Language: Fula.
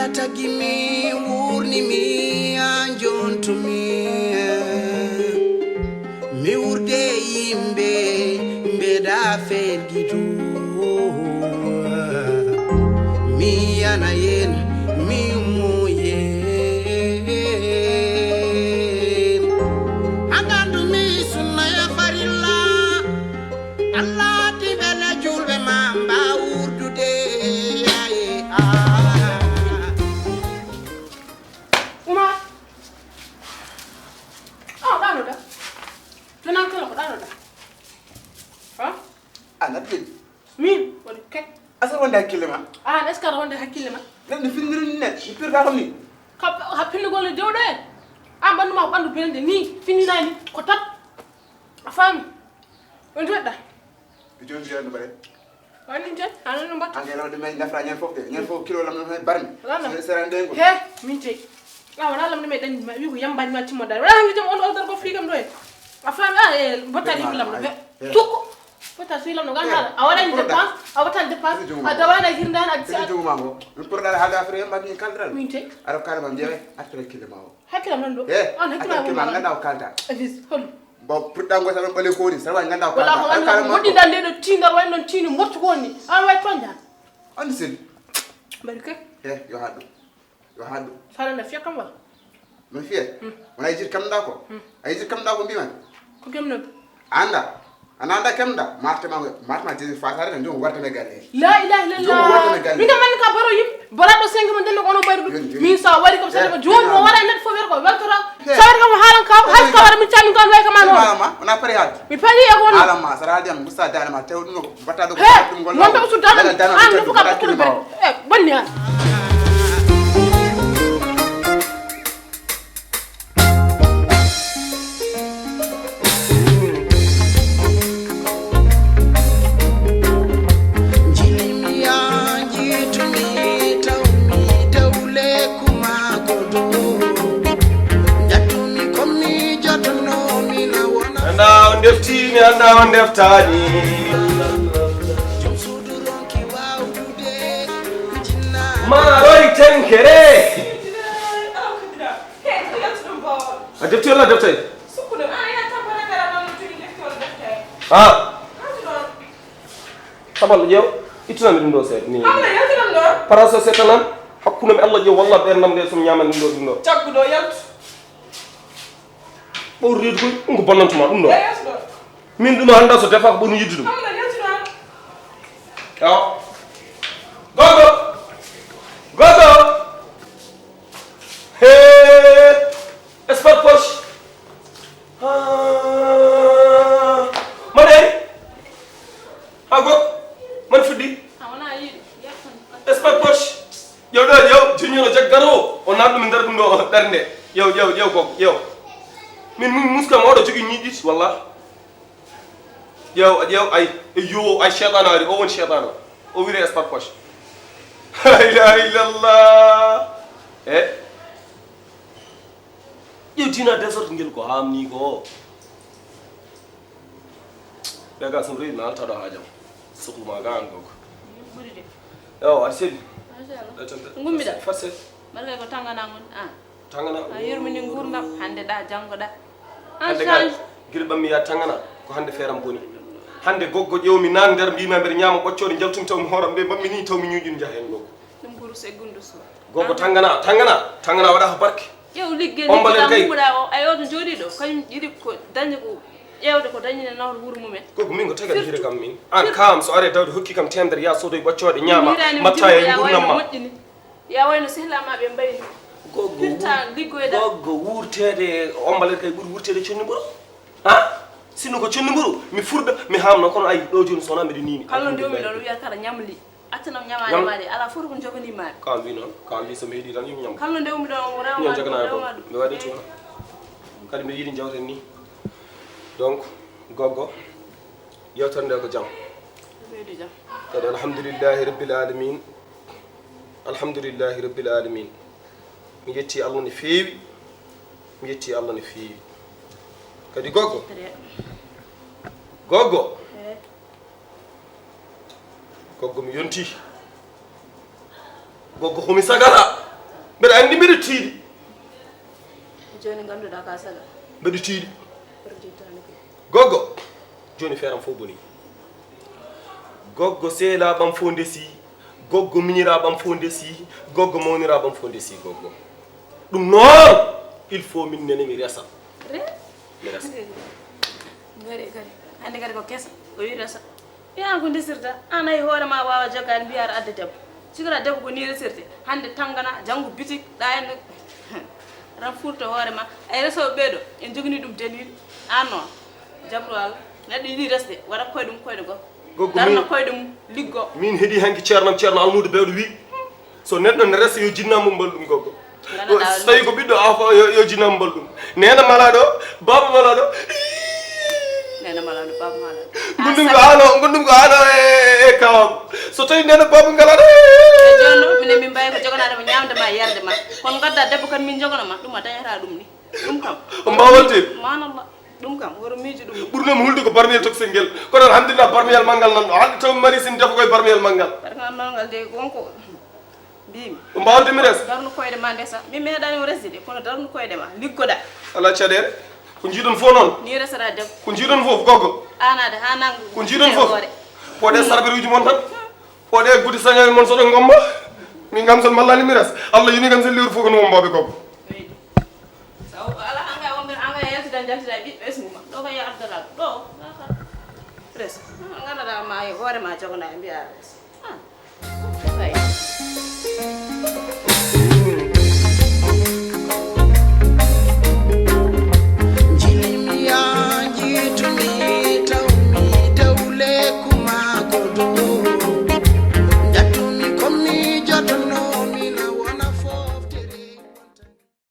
Allah tagi mi wurni mi anjontumi mi wurde yimbe mbeda fergitu mi yana yen mi moyen agandu mi sunna ya farilla Allah ti bela julbe mamba urdude min wala kek asal wonde hakkille ma est ce que wonde hakkille ma nem findirini net mi pirda xam ni happinde gol dewdo en bandu ma bandu bende ni fininani ko tat afami on wedda bi joni joni bare wani jet anan mbatta angela de men nafra ñen fof de ñen fof kilo lam no barmi sera ndengo he min te wala lam me dañ wi ko yambani ma timo dal wala ngi jam on ordre ko fligam do en afami botari lam tukko Pota suilam no ganda awala ni dépense awata dépense adawana hirndan ak ci jogu mango pour dal haga afre mbagi kaldral minte aro kalma jewe après kile mawo hakila man do on hakila man nganda o kalta avis hol bo pour dango sa bale ko ni sa wa nganda o kalta wala ko wodi dande do tingal way non tini mottu gonni an way tonja on sen barke yo hadu sala na fiya kam wa me fiya wala jir kam da ko ay jir kam da ko biman ko gemno anda ananda kemda martma jesi fasare ndo warta me galle la ilaha illallah mi man ka baro yim barado 5 man den ko no bayru mi sa wari ko sa joni mo wara net fo wer ko weltora sawar kam halan ka has ka wara mi tami kan way ka man mama ona pare hat mi pali e ko ala ma sara diam gusta dala ma tew dum ko batta do ko dum gol non do su dala an do ko ka ko bonni an deftini anda on deftani ma roy tenkere a defti wala deftay sabal jew ituna dum do set ni paraso setanan hakkunam Allah jew walla bernam de sum nyaman dum do taggudo yalt o reed ko ngo bonnantuma dum do min dum handa so defa ko bonu yiddu dum yo gogo he espat poche mane ago man fuddi awna yi espat poche yow do yow junior jaggaro on nadum min dar dum do darnde yow gogo yow min muska modo jogi ñidit walla yow ay shaytan ari o won shaytan o wire espat poche la ilaha illallah yow dina desert ngel ko hamni ko daga sam reed na alta do hajam sukuma gango yow arsel ngummi da farse marga ko tangana ngon tangana yurmini ngurdam hande da jango da hande gal gilbam mi ya tangana ko hande feram boni hande goggo ƴewmi nan der mbima mbere ñama ɓoccode jaltumi taw mi horam ɓe mammi ni taw mi ñuƴin jahen goggo ɗum ɓuru seggundu so goggo tangana waɗa ko barke ƴew liggey liggeymuɗa o ayoto jooɗi ɗo kañum yiɗi ko dañi ko ƴewde ko dañine nawr wuuro mumen goggo min ko tagaɗ hire kam min an kam so are dawde hokki kam temdere ya sodoy ɓoccode ñama matta e gurnam ma moƴƴini ya wayno sehlamaɓe mbayni goggo wurtede ombalet kay ɓuuri wurtede conni ɓuro sino ko conni ɓuro mi furda mi hamno kono ay ɗo joni sona mbiɗa nini kalno ndewmi ɗon wiyata kala ñamli attanam ñamanimade ala fof ko joganimaɗe kam wi noon kam wi somi heeɗi tan yimi ñam kalno ndewmi ɗon rewma jogana ko mi waɗi tuma kadi mbiɗa yiiɗi jawten ni donc goggo yewtere nde ko jaam kadi alhamdulillahi rabbil alamin alhamdulillahi rabbil alamin mi yetti Allah ne feewi mi yetti Allah ne feewi kadi goggo goggo mi yonti goggo homi sagara mbeɗa anndi mbeɗa tiiɗi joni ganduɗa ka saga mbeɗa tiiɗi goggo joni feeram fof boni goggo seelaɓam fof ndesi goggo miñiraɓam fof ndesi goggo mawniraɓam fof ndesi goggo ɗum noon il faut min nene mi resa mi resa ngari kadi hande kadi ko kesa o wi resa ya ko ndesirta an ay hoore ma wawa joggade mbiyata adde debbo sigara debbo ko ni resirte hande tangana janggo bitik ɗa en ran furto hoore ma ay resoɓe ɓeeɗo en jogani ɗum deliɗo an noon jabru Allah neɗɗo yiɗi resde waɗa koyɗe mum koyɗe goɗɗo darna koyɗe mum liggo min heeɗi hanki ceernam ceerno almudo bewɗo wi so neɗɗo ne resa yo jinnamo mbalɗum goggo so tawi ko ɓiɗɗo afa yo jinnamo mbalɗum nena malaɗo baba malaɗo nena malaɗo baba malaɗo gondum ko ano e kawam so tawi nena baba ngalaɗo jonno minen min mbawi ko joganade mo ñamde ma yerde ma kono gadda debbo kan min jogana ma ɗum a dañata ɗum ni ɗum kam o mbawante manallah ɗum kam woro miijo ɗum ɓurnomi hulde ko barmiyel toksel ngel kono alhamdulillah barmiyel manggal nan ɗo hande taw mari sin defa koye barmiyel manggal bargal ngal de wonko mbimi o mbawde mi res darnu koyɗe ma ndesa min meeɗani o resde de kono darnu koyɗe ma liggoɗa ala caɗele ko jiiɗon fof noon ni resata debbo ko jiiɗon fof goggo anade ha nangu ko jiiɗon fof poɗe sarɓeruji mon tan poɗe gudi sañani mon soɗo gomba min kam son mallani mi res Allah yini kam sen liwru fof ko no mbaɓe goggo ala anga wonɓe anga yaltidan jaltida ɓiɓɓe esmuma ɗo ko yardata ɗo res gandaɗa ma hoore ma jogana e mbiya res